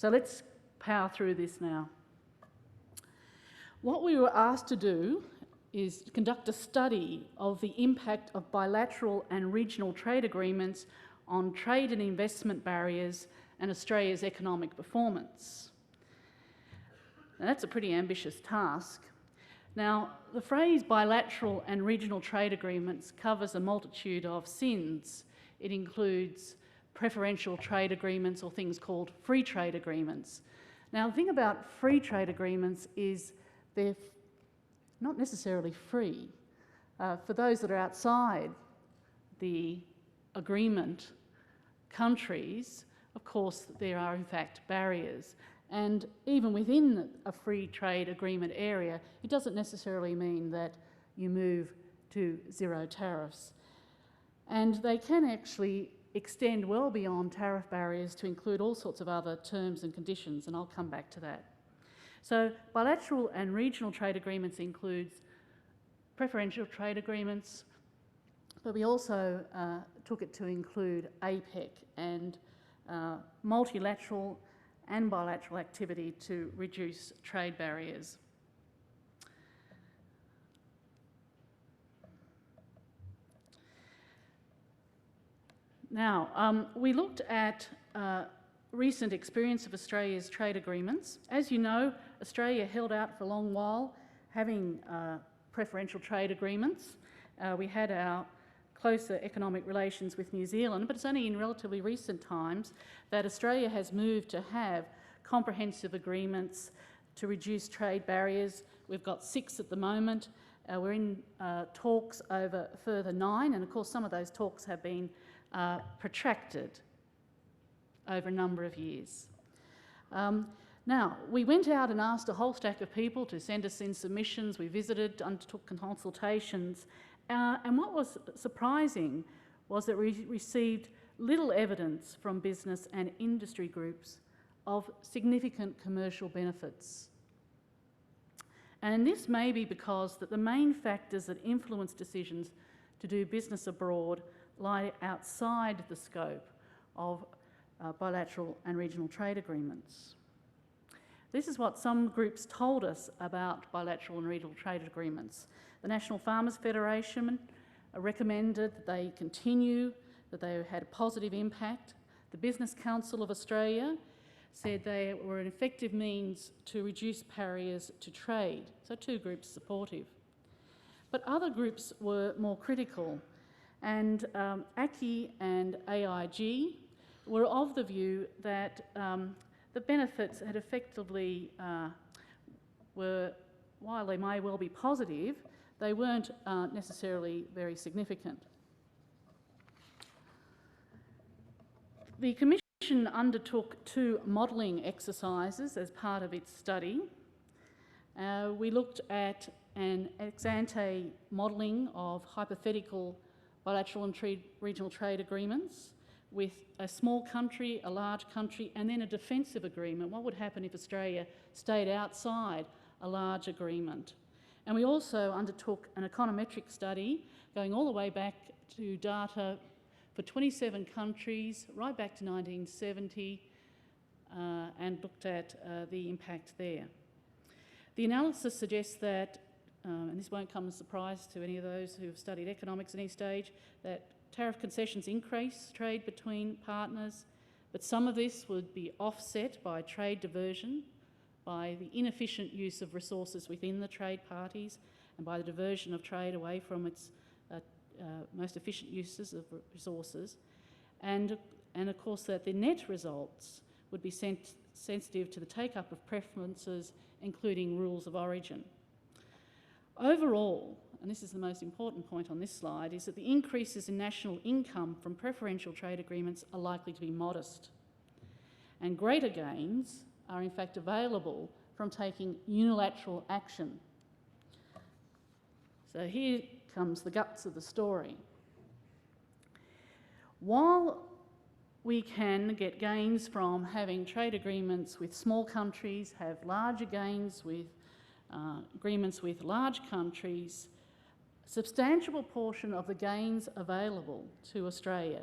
So let's power through this now. What we were asked to do is to conduct a study of the impact of bilateral and regional trade agreements on trade and investment barriers and Australia's economic performance. Now, that's a pretty ambitious task. Now, the phrase bilateral and regional trade agreements covers a multitude of sins. It includes preferential trade agreements or things called free trade agreements. Now, the thing about free trade agreements is they're not necessarily free. For those that are outside the agreement countries, of course, there are in fact barriers. And even within a free trade agreement area, it doesn't necessarily mean that you move to zero tariffs. And they can actually extend well beyond tariff barriers to include all sorts of other terms and conditions, and I'll come back to that. So bilateral and regional trade agreements includes preferential trade agreements, but we also took it to include APEC and multilateral and bilateral activity to reduce trade barriers. Now, we looked at recent experience of Australia's trade agreements. As you know, Australia held out for a long while having preferential trade agreements. We had our closer economic relations with New Zealand, but it's only in relatively recent times that Australia has moved to have comprehensive agreements to reduce trade barriers. We've got 6 at the moment. We're in talks over a further 9, and of course some of those talks have been protracted over a number of years. Now, we went out and asked a whole stack of people to send us in submissions. We visited, undertook consultations, and what was surprising was that we received little evidence from business and industry groups of significant commercial benefits. And this may be because that the main factors that influence decisions to do business abroad lie outside the scope of bilateral and regional trade agreements. This is what some groups told us about bilateral and regional trade agreements. The National Farmers Federation recommended that they continue, that they had a positive impact. The Business Council of Australia said they were an effective means to reduce barriers to trade, so 2 groups supportive. But other groups were more critical, and ACCI and AIG were of the view that the benefits had effectively were, while they may well be positive, they weren't necessarily very significant. The Commission undertook 2 modelling exercises as part of its study. We looked at an ex-ante modelling of hypothetical bilateral and regional trade agreements with a small country, a large country, and then a defensive agreement. What would happen if Australia stayed outside a large agreement? And we also undertook an econometric study going all the way back to data for 27 countries, right back to 1970, and looked at the impact there. The analysis suggests that, and this won't come as a surprise to any of those who have studied economics at any stage, that tariff concessions increase trade between partners, but some of this would be offset by trade diversion, by the inefficient use of resources within the trade parties, and by the diversion of trade away from its most efficient uses of resources, and of course that the net results would be sensitive to the take-up of preferences, including rules of origin. Overall, and this is the most important point on this slide, is that the increases in national income from preferential trade agreements are likely to be modest, and greater gains are in fact available from taking unilateral action. So here comes the guts of the story. While we can get gains from having trade agreements with small countries, have larger gains with agreements with large countries, a substantial portion of the gains available to Australia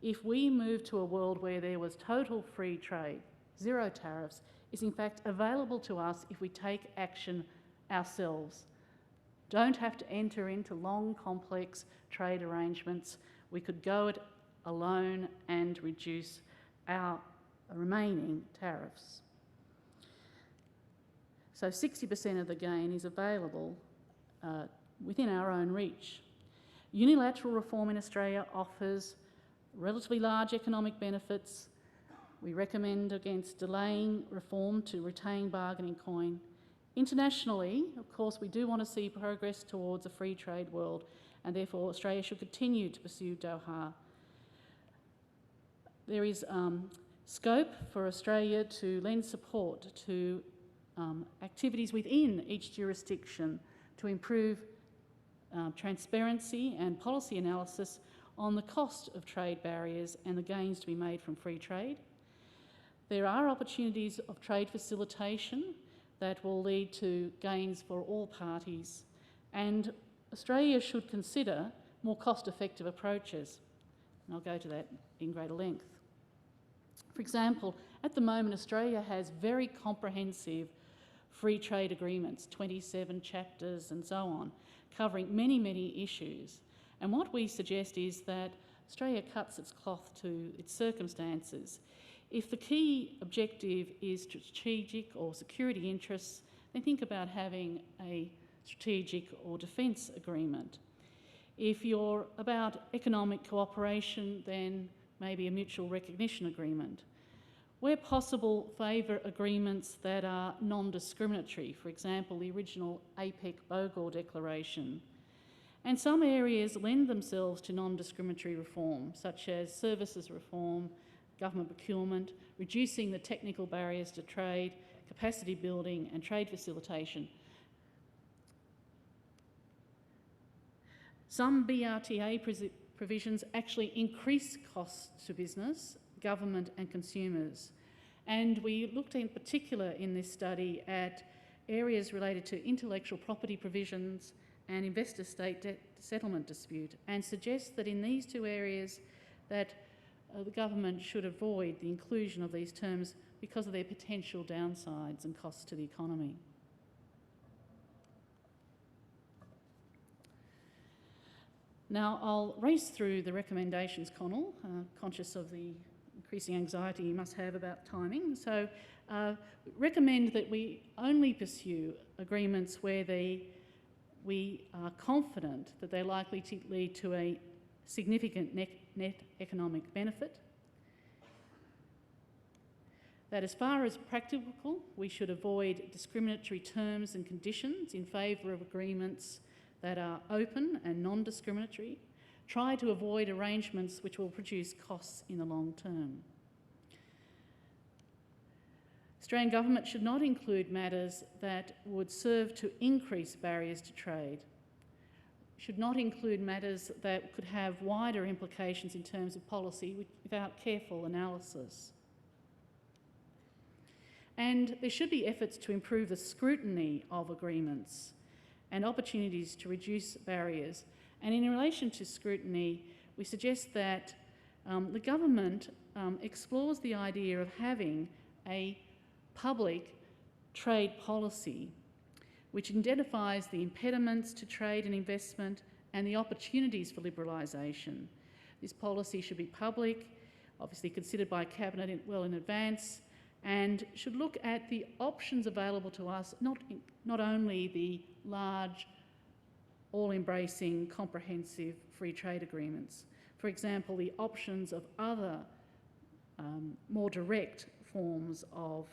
if we move to a world where there was total free trade, zero tariffs, is in fact available to us if we take action ourselves. Don't have to enter into long, complex trade arrangements. We could go it alone and reduce our remaining tariffs. So 60% of the gain is available within our own reach. Unilateral reform in Australia offers relatively large economic benefits. We recommend against delaying reform to retain bargaining coin. Internationally, of course, we do want to see progress towards a free trade world, and therefore Australia should continue to pursue Doha. There is scope for Australia to lend support to activities within each jurisdiction to improve transparency and policy analysis on the cost of trade barriers and the gains to be made from free trade. There are opportunities of trade facilitation that will lead to gains for all parties, and Australia should consider more cost-effective approaches, and I'll go to that in greater length. For example, at the moment Australia has very comprehensive free trade agreements, 27 chapters and so on, covering many, many issues. And what we suggest is that Australia cuts its cloth to its circumstances. If the key objective is strategic or security interests, then think about having a strategic or defence agreement. If you're about economic cooperation, then maybe a mutual recognition agreement. Where possible, favour agreements that are non-discriminatory, for example, the original APEC-Bogor Declaration. And some areas lend themselves to non-discriminatory reform, such as services reform, government procurement, reducing the technical barriers to trade, capacity building and trade facilitation. Some BRTA provisions actually increase costs to business, government and consumers. And we looked in particular in this study at areas related to intellectual property provisions and investor-state debt settlement dispute, and suggest that in these two areas that the government should avoid the inclusion of these terms because of their potential downsides and costs to the economy. Now I'll race through the recommendations, Connell, conscious of the increasing anxiety you must have about timing. So recommend that we only pursue agreements where we are confident that they're likely to lead to a significant net economic benefit. That as far as practicable, we should avoid discriminatory terms and conditions in favour of agreements that are open and non-discriminatory. Try to avoid arrangements which will produce costs in the long term. Australian government should not include matters that would serve to increase barriers to trade. Should not include matters that could have wider implications in terms of policy without careful analysis. And there should be efforts to improve the scrutiny of agreements and opportunities to reduce barriers. And in relation to scrutiny, we suggest that the government explores the idea of having a public trade policy which identifies the impediments to trade and investment and the opportunities for liberalisation. This policy should be public, obviously considered by Cabinet well in advance, and should look at the options available to us, not only the large, all-embracing, comprehensive free trade agreements. For example, the options of other more direct forms of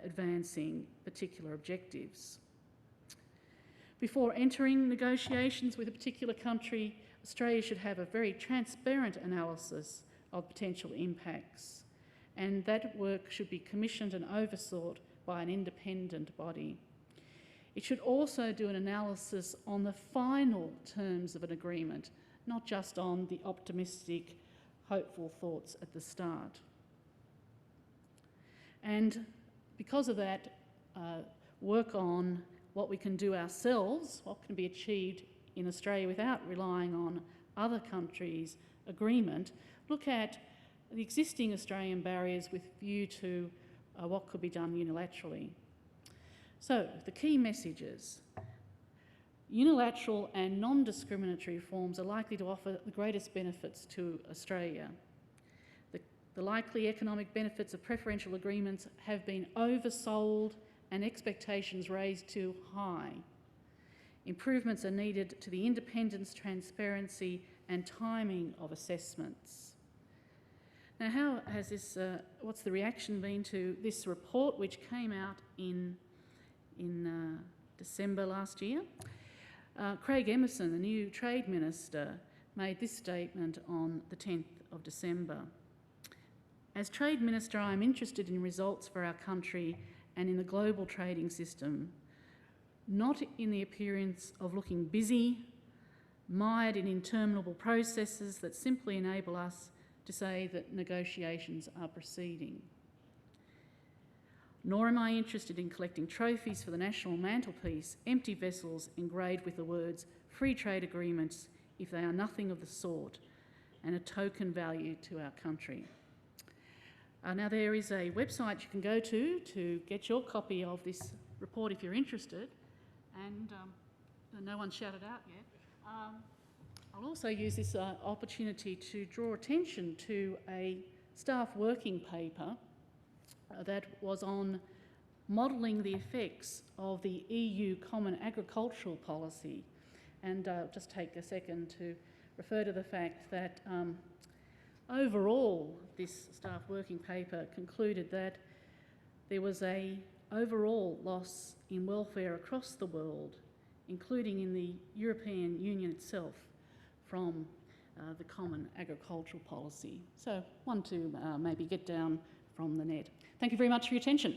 advancing particular objectives. Before entering negotiations with a particular country, Australia should have a very transparent analysis of potential impacts, and that work should be commissioned and oversaw by an independent body. It should also do an analysis on the final terms of an agreement, not just on the optimistic, hopeful thoughts at the start. And because of that, work on what we can do ourselves, what can be achieved in Australia without relying on other countries' agreement. Look at the existing Australian barriers with view to what could be done unilaterally. So, the key messages. Unilateral and non-discriminatory reforms are likely to offer the greatest benefits to Australia. The likely economic benefits of preferential agreements have been oversold and expectations raised too high. Improvements are needed to the independence, transparency and timing of assessments. Now, how has this, what's the reaction been to this report, which came out in December last year? Craig Emerson, the new Trade Minister, made this statement on the 10th of December. As Trade Minister, I am interested in results for our country and in the global trading system, not in the appearance of looking busy, mired in interminable processes that simply enable us to say that negotiations are proceeding. Nor am I interested in collecting trophies for the national mantelpiece, empty vessels engraved with the words free trade agreements if they are nothing of the sort and a token value to our country. Now, there is a website you can go to get your copy of this report if you're interested, and no one's shouted out yet. I'll also use this opportunity to draw attention to a staff working paper that was on modelling the effects of the EU Common Agricultural Policy. And just take a second to refer to the fact that overall this staff working paper concluded that there was an overall loss in welfare across the world, including in the European Union itself, from the Common Agricultural Policy. So one to maybe get down from the net. Thank you very much for your attention.